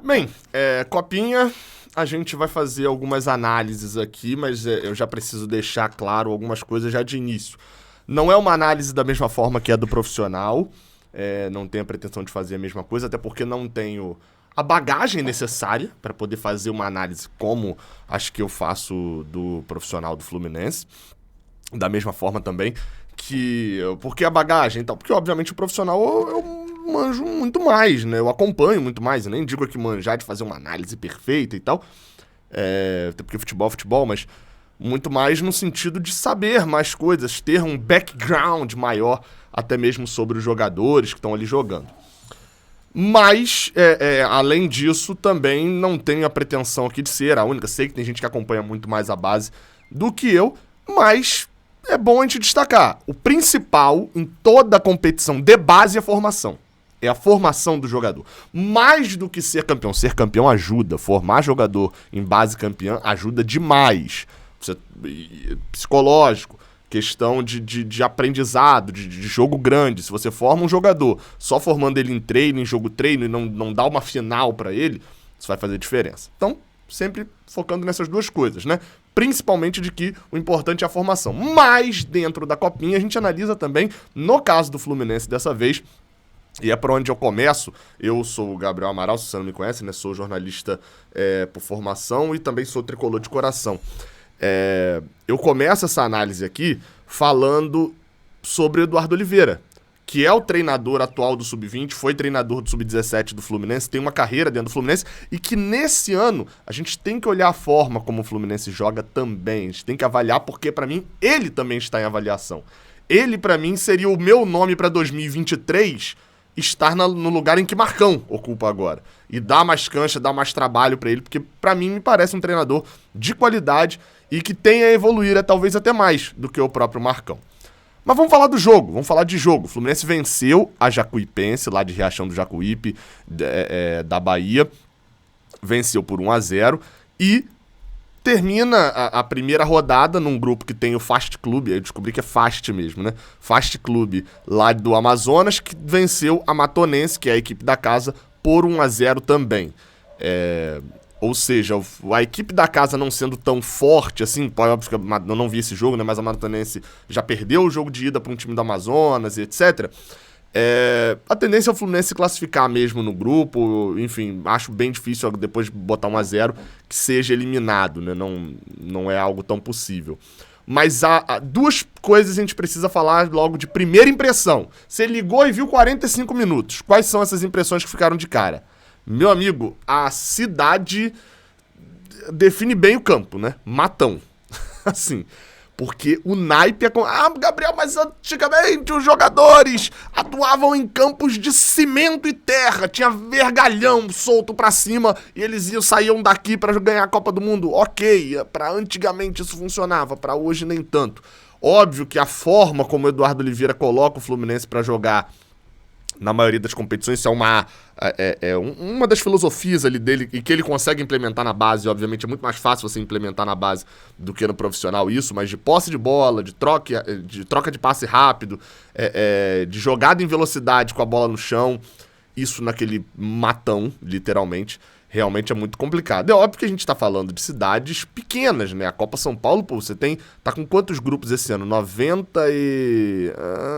Bem, Copinha, a gente vai fazer algumas análises aqui, mas eu já preciso deixar claro algumas coisas já de início. Não é uma análise da mesma forma que a do profissional, não tenho a pretensão de fazer a mesma coisa, até porque não tenho a bagagem necessária para poder fazer uma análise como acho que eu faço do profissional do Fluminense. Da mesma forma também que... Porque a bagagem e tal? Porque, obviamente, o profissional eu manjo muito mais, né? Eu acompanho muito mais. Eu nem digo aqui manjar de fazer uma análise perfeita e tal. Até porque futebol é futebol, mas muito mais no sentido de saber mais coisas, ter um background maior, até mesmo sobre os jogadores que estão ali jogando. Mas, além disso, também não tenho a pretensão aqui de ser a única. Sei que tem gente que acompanha muito mais a base do que eu, mas é bom a gente destacar. O principal em toda a competição de base é a formação. É a formação do jogador. Mais do que ser campeão. Ser campeão ajuda. Formar jogador em base campeã ajuda demais. Psicológico, questão de aprendizado, de jogo grande. Se você forma um jogador só formando ele em treino, em jogo treino, e não dá uma final pra ele, isso vai fazer diferença. Então, sempre focando nessas duas coisas, né? Principalmente de que o importante é a formação. Mas, dentro da Copinha, a gente analisa também, no caso do Fluminense dessa vez, e é por onde eu começo. Eu sou o Gabriel Amaral, se você não me conhece, né? Sou jornalista por formação e também sou tricolor de coração. Eu começo essa análise aqui falando sobre o Eduardo Oliveira, que é o treinador atual do Sub-20, foi treinador do Sub-17 do Fluminense, tem uma carreira dentro do Fluminense, e que nesse ano a gente tem que olhar a forma como o Fluminense joga também, a gente tem que avaliar, porque pra mim ele também está em avaliação. Ele pra mim seria o meu nome pra 2023 estar no lugar em que Marcão ocupa agora. E dar mais cancha, dar mais trabalho pra ele, porque pra mim me parece um treinador de qualidade e que tem a evoluir talvez até mais do que o próprio Marcão. Mas vamos falar do jogo, vamos falar de jogo. O Fluminense venceu a Jacuipense, lá de Riachão do Jacuípe, da Bahia. Venceu por 1-0 e termina a primeira rodada num grupo que tem o Fast Club, eu descobri que é Fast mesmo, né? Fast Club lá do Amazonas, que venceu a Matonense, que é a equipe da casa, por 1-0 também. Ou seja, a equipe da casa não sendo tão forte assim, óbvio que eu não vi esse jogo, né? Mas a Matonense já perdeu o jogo de ida para um time do Amazonas e etc. A tendência é o Fluminense se classificar mesmo no grupo, enfim, acho bem difícil depois de botar 1-0 que seja eliminado, né? Não é algo tão possível. Mas há duas coisas a gente precisa falar logo de primeira impressão. Você ligou e viu 45 minutos. Quais são essas impressões que ficaram de cara? Meu amigo, a cidade define bem o campo, né? Matão. Assim, porque o naipe é... Gabriel, mas antigamente os jogadores atuavam em campos de cimento e terra, tinha vergalhão solto pra cima e eles saíam daqui pra ganhar a Copa do Mundo. Ok, pra antigamente isso funcionava, pra hoje nem tanto. Óbvio que a forma como o Eduardo Oliveira coloca o Fluminense pra jogar na maioria das competições, isso é uma das filosofias ali dele e que ele consegue implementar na base. Obviamente é muito mais fácil você implementar na base do que no profissional isso, mas de posse de bola, de troca de passe rápido, de jogada em velocidade com a bola no chão, isso naquele matão, literalmente, realmente é muito complicado. É óbvio que a gente tá falando de cidades pequenas, né? A Copa São Paulo, pô, você tá com quantos grupos esse ano? 90 e...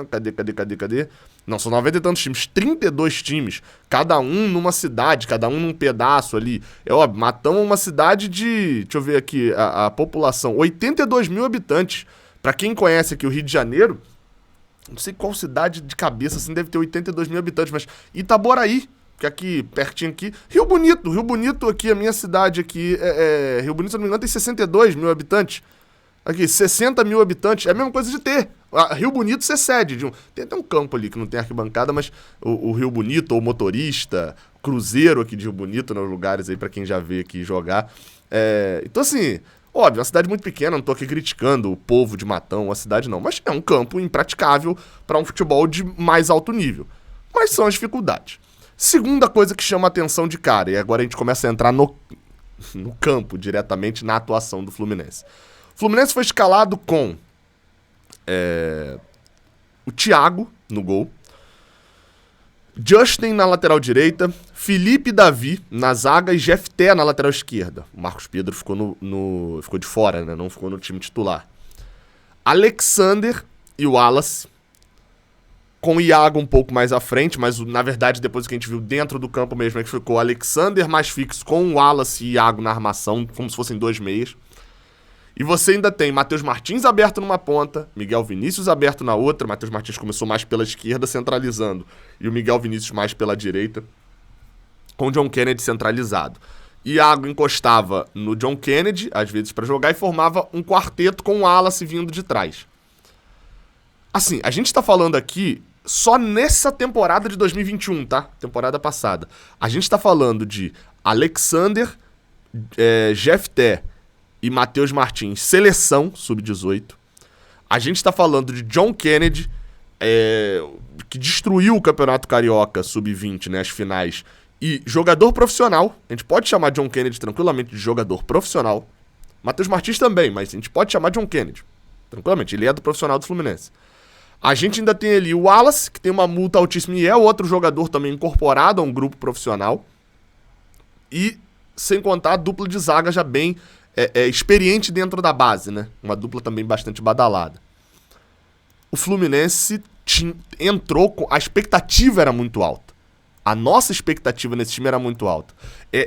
Cadê? Não, são 90 e tantos times, 32 times, cada um numa cidade, cada um num pedaço ali. É óbvio, Matão é uma cidade de, deixa eu ver aqui, a população, 82 mil habitantes. Pra quem conhece aqui o Rio de Janeiro, não sei qual cidade de cabeça, assim, deve ter 82 mil habitantes, mas Itaboraí, que é aqui, pertinho aqui, Rio Bonito aqui, a minha cidade aqui, Rio Bonito, se não me engano, tem 62 mil habitantes. Aqui, 60 mil habitantes, é a mesma coisa de ter. Rio Bonito você cede. Tem até um campo ali que não tem arquibancada, mas o Rio Bonito, ou Motorista, Cruzeiro aqui de Rio Bonito, nos lugares aí pra quem já veio aqui jogar. Então assim, óbvio, é uma cidade muito pequena, não tô aqui criticando o povo de Matão, a cidade não, mas é um campo impraticável pra um futebol de mais alto nível. Quais são as dificuldades? Segunda coisa que chama a atenção de cara, e agora a gente começa a entrar no campo, diretamente na atuação do Fluminense. O Fluminense foi escalado com o Thiago no gol, Justin na lateral direita, Felipe e Davi na zaga e Jefté na lateral esquerda. O Marcos Pedro ficou ficou de fora, né? Não ficou no time titular. Alexander e Wallace, com o Iago um pouco mais à frente, mas na verdade depois que a gente viu dentro do campo mesmo é que ficou Alexander mais fixo com o Wallace e Iago na armação, como se fossem dois meias. E você ainda tem Matheus Martins aberto numa ponta, Miguel Vinícius aberto na outra. Matheus Martins começou mais pela esquerda, centralizando, e o Miguel Vinícius mais pela direita, com o John Kennedy centralizado. Iago encostava no John Kennedy, às vezes para jogar, e formava um quarteto com o Wallace vindo de trás. Assim, a gente tá falando aqui só nessa temporada de 2021, tá? Temporada passada. A gente tá falando de Alexander, Jefté e Matheus Martins, seleção sub-18. A gente tá falando de John Kennedy, que destruiu o Campeonato Carioca sub-20, né, as finais, e jogador profissional. A gente pode chamar John Kennedy tranquilamente de jogador profissional. Matheus Martins também, mas a gente pode chamar John Kennedy tranquilamente, ele é do profissional do Fluminense. A gente ainda tem ali o Wallace, que tem uma multa altíssima e é outro jogador também incorporado a um grupo profissional. E, sem contar, a dupla de zaga já bem experiente dentro da base, né? Uma dupla também bastante badalada. O Fluminense entrou com... A expectativa era muito alta. A nossa expectativa nesse time era muito alta.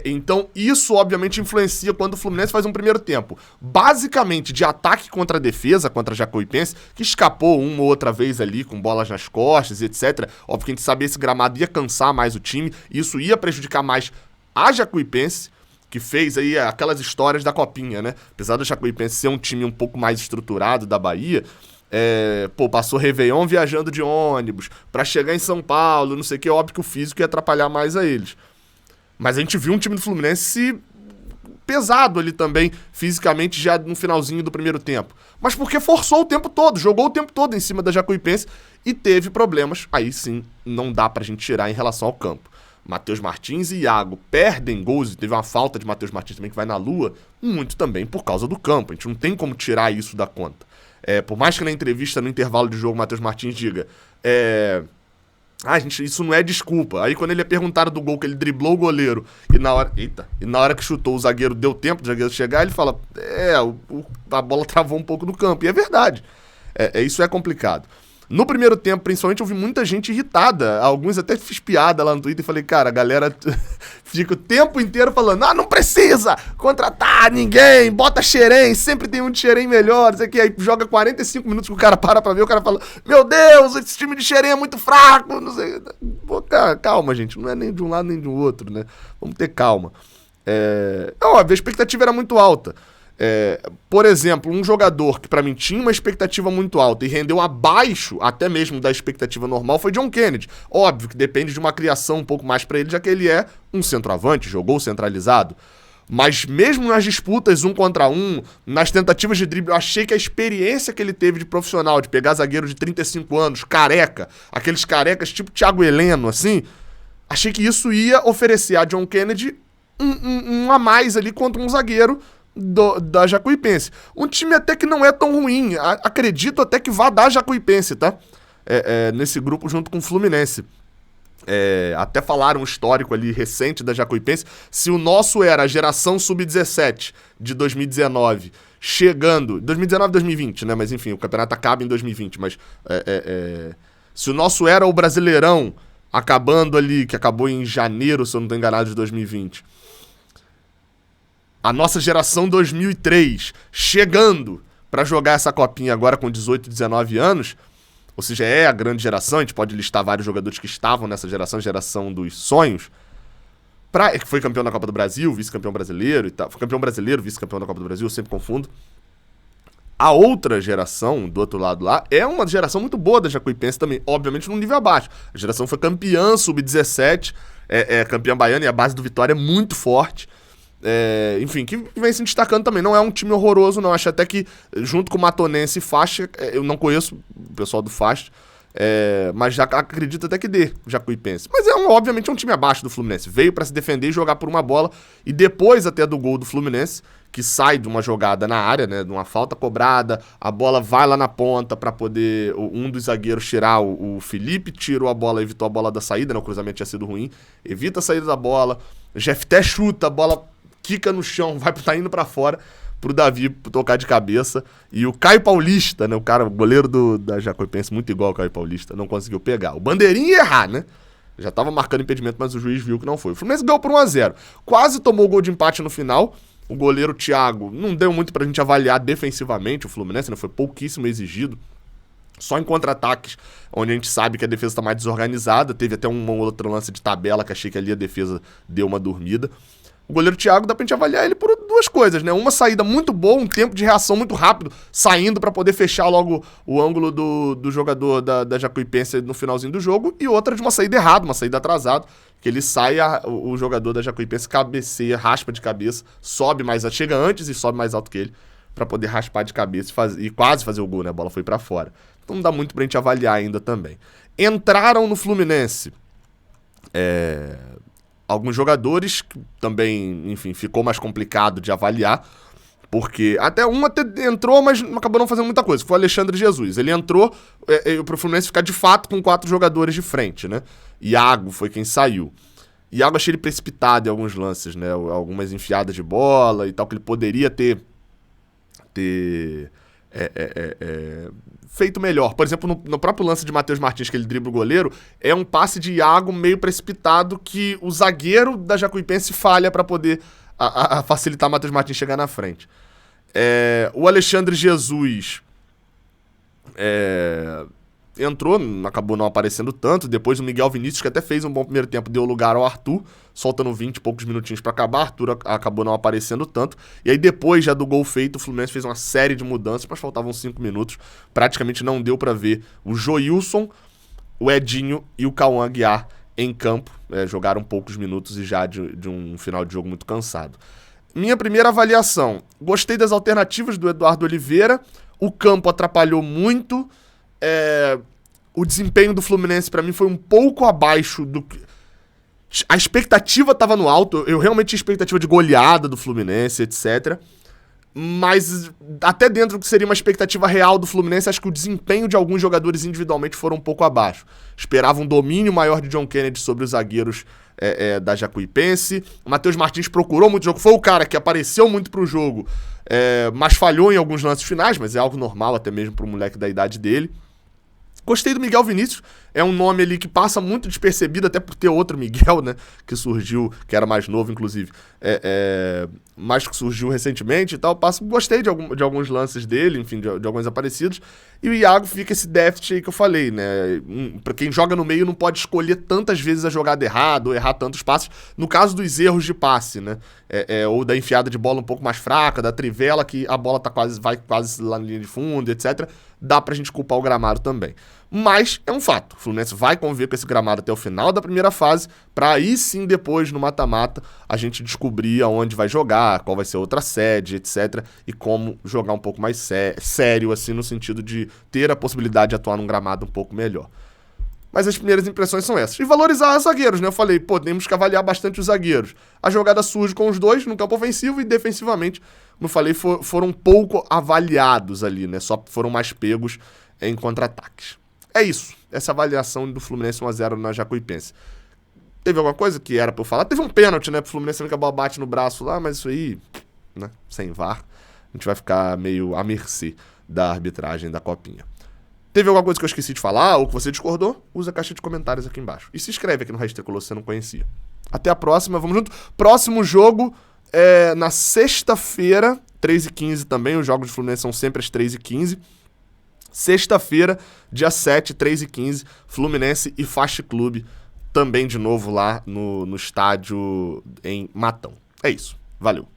Então, isso obviamente influencia quando o Fluminense faz um primeiro tempo. Basicamente, de ataque contra a defesa, contra a Jacuipense, que escapou uma ou outra vez ali, com bolas nas costas, etc. Óbvio que a gente sabia que esse gramado ia cansar mais o time, e isso ia prejudicar mais a Jacuipense, que fez aí aquelas histórias da Copinha, né? Apesar da Jacuipense ser um time um pouco mais estruturado da Bahia... passou Réveillon viajando de ônibus pra chegar em São Paulo, não sei o que, óbvio que o físico ia atrapalhar mais a eles. Mas a gente viu um time do Fluminense pesado ali também, fisicamente, já no finalzinho do primeiro tempo. Mas porque forçou o tempo todo, jogou o tempo todo em cima da Jacuipense e teve problemas, aí sim, não dá pra gente tirar em relação ao campo. Matheus Martins e Iago perdem gols, e teve uma falta de Matheus Martins também que vai na lua, muito também por causa do campo, a gente não tem como tirar isso da conta. Por mais que na entrevista, no intervalo de jogo, o Matheus Martins diga gente, isso não é desculpa. Aí quando ele é perguntado do gol que ele driblou o goleiro e na hora que chutou o zagueiro, deu tempo do zagueiro chegar, ele fala, a bola travou um pouco no campo. E é verdade. Isso é complicado. No primeiro tempo, principalmente, eu vi muita gente irritada. Alguns até fiz piada lá no Twitter e falei, cara, a galera fica o tempo inteiro falando, não precisa contratar ninguém, bota Xerém, sempre tem um de Xerém melhor, isso aqui. Aí joga 45 minutos que o cara para pra ver, o cara fala, meu Deus, esse time de Xerém é muito fraco, não sei. Pô, cara, calma, gente, não é nem de um lado nem do outro, né? Vamos ter calma. Óbvio, a expectativa era muito alta. Por exemplo, um jogador que pra mim tinha uma expectativa muito alta e rendeu abaixo até mesmo da expectativa normal foi John Kennedy. Óbvio que depende de uma criação um pouco mais pra ele, já que ele é um centroavante, jogou centralizado. Mas mesmo nas disputas 1 contra 1, nas tentativas de drible, eu achei que a experiência que ele teve de profissional, de pegar zagueiro de 35 anos, careca, aqueles carecas tipo Thiago Heleno, assim, achei que isso ia oferecer a John Kennedy um a mais ali contra um zagueiro da Jacuipense. Um time até que não é tão ruim. Acredito até que vá dar Jacuipense, tá? Nesse grupo junto com o Fluminense. Até falaram um histórico ali recente da Jacuipense. Se o nosso era a geração sub-17 de 2019, chegando... 2019 2020, né? Mas enfim, o campeonato acaba em 2020. Mas se o nosso era o Brasileirão, acabando ali, que acabou em janeiro, se eu não estou enganado, de 2020... A nossa geração 2003, chegando para jogar essa copinha agora com 18, 19 anos, ou seja, é a grande geração, a gente pode listar vários jogadores que estavam nessa geração dos sonhos, que foi campeão da Copa do Brasil, vice-campeão brasileiro e tal, foi campeão brasileiro, vice-campeão da Copa do Brasil, eu sempre confundo. A outra geração, do outro lado lá, é uma geração muito boa da Jacuipense também, obviamente num nível abaixo. A geração foi campeã sub-17, campeã baiana, e a base do Vitória é muito forte. Enfim, que vem se destacando também. Não é um time horroroso, não. Acho até que, junto com o Matonense e Faixa, eu não conheço o pessoal do Faixa, Mas já acredito até que dê, Jacuipense. Mas obviamente é um time abaixo do Fluminense. Veio pra se defender e jogar por uma bola. E depois até do gol do Fluminense, que sai de uma jogada na área, né, de uma falta cobrada, a bola vai lá na ponta pra poder um dos zagueiros tirar o Felipe, tirou a bola, evitou a bola da saída, né, o cruzamento tinha sido ruim, evita a saída da bola, o Jefté chuta, a bola quica no chão, tá indo pra fora, pro Davi tocar de cabeça, e o Caio Paulista, né, o goleiro da Jacuipense, muito igual ao Caio Paulista, não conseguiu pegar. O bandeirinha ia errar, né? Já tava marcando impedimento, mas o juiz viu que não foi. O Fluminense ganhou por 1-0. Quase tomou o gol de empate no final. O goleiro Thiago não deu muito pra gente avaliar defensivamente o Fluminense, né? Foi pouquíssimo exigido. Só em contra-ataques, onde a gente sabe que a defesa tá mais desorganizada. Teve até um outro lance de tabela que achei que ali a defesa deu uma dormida. O goleiro Thiago dá pra gente avaliar ele por duas coisas, né? Uma saída muito boa, um tempo de reação muito rápido, saindo pra poder fechar logo o ângulo do jogador da Jacuipense no finalzinho do jogo, e outra de uma saída errada, uma saída atrasada, que ele sai, o jogador da Jacuipense cabeceia, raspa de cabeça, sobe mais, chega antes e sobe mais alto que ele, pra poder raspar de cabeça e quase fazer o gol, né? A bola foi pra fora. Então não dá muito pra gente avaliar ainda também. Entraram no Fluminense alguns jogadores que também, enfim, ficou mais complicado de avaliar, porque até entrou, mas acabou não fazendo muita coisa. Foi o Alexandre Jesus. Ele entrou pro Fluminense ficar de fato com 4 jogadores de frente, né? Iago foi quem saiu. Iago achei ele precipitado em alguns lances, né? Algumas enfiadas de bola e tal, que ele poderia ter feito melhor. Por exemplo, no próprio lance de Matheus Martins, que ele dribla o goleiro, é um passe de Iago meio precipitado que o zagueiro da Jacuipense falha para poder facilitar Matheus Martins chegar na frente. O Alexandre Jesus entrou, acabou não aparecendo tanto. Depois o Miguel Vinícius, que até fez um bom primeiro tempo, deu lugar ao Arthur, soltando 20 e poucos minutinhos pra acabar. Arthur acabou não aparecendo tanto. E aí depois já do gol feito, o Fluminense fez uma série de mudanças, mas faltavam 5 minutos. Praticamente não deu pra ver o Joilson, o Edinho e o Cauã Aguiar em campo. Jogaram poucos minutos e já de um final de jogo muito cansado. Minha primeira avaliação: gostei das alternativas do Eduardo Oliveira. O campo atrapalhou muito. O desempenho do Fluminense pra mim foi um pouco abaixo do que... A expectativa tava no alto, eu realmente tinha expectativa de goleada do Fluminense, etc. Mas até dentro do que seria uma expectativa real do Fluminense, acho que o desempenho de alguns jogadores individualmente foram um pouco abaixo. Esperava um domínio maior de John Kennedy sobre os zagueiros da Jacuipense. O Matheus Martins procurou muito jogo, foi o cara que apareceu muito pro jogo, mas falhou em alguns lances finais, mas é algo normal até mesmo pro moleque da idade dele. Gostei do Miguel Vinícius, é um nome ali que passa muito despercebido, até por ter outro Miguel, né, que surgiu, que era mais novo, inclusive, mas que surgiu recentemente e tal. Gostei de alguns lances dele, enfim, de alguns aparecidos. E o Iago fica esse déficit aí que eu falei, né, pra quem joga no meio não pode escolher tantas vezes a jogada errada ou errar tantos passes, no caso dos erros de passe, né, ou da enfiada de bola um pouco mais fraca, da trivela que a bola vai quase lá na linha de fundo, etc., dá pra gente culpar o gramado também. Mas é um fato, o Fluminense vai conviver com esse gramado até o final da primeira fase, pra aí sim depois no mata-mata a gente descobrir aonde vai jogar, qual vai ser a outra sede, etc. E como jogar um pouco mais sério, assim, no sentido de ter a possibilidade de atuar num gramado um pouco melhor. Mas as primeiras impressões são essas. E valorizar os zagueiros, né? Eu falei, temos que avaliar bastante os zagueiros. A jogada surge com os dois no campo ofensivo e defensivamente, como eu falei, foram pouco avaliados ali, né? Só foram mais pegos em contra-ataques. É isso. Essa avaliação do Fluminense 1-0 na Jacuipense. Teve alguma coisa que era pra eu falar? Teve um pênalti, né? Pro Fluminense que a bola bate no braço lá, mas isso aí, né? Sem VAR, a gente vai ficar meio à mercê da arbitragem da Copinha. Teve alguma coisa que eu esqueci de falar ou que você discordou? Usa a caixa de comentários aqui embaixo. E se inscreve aqui no Raiz Tricolor se você não conhecia. Até a próxima, vamos junto. Próximo jogo na sexta-feira, 3h15 também. Os jogos do Fluminense são sempre às 3h15. Sexta-feira, dia 7, 3h15, Fluminense e Fast Clube. Também de novo lá no estádio em Matão. É isso. Valeu.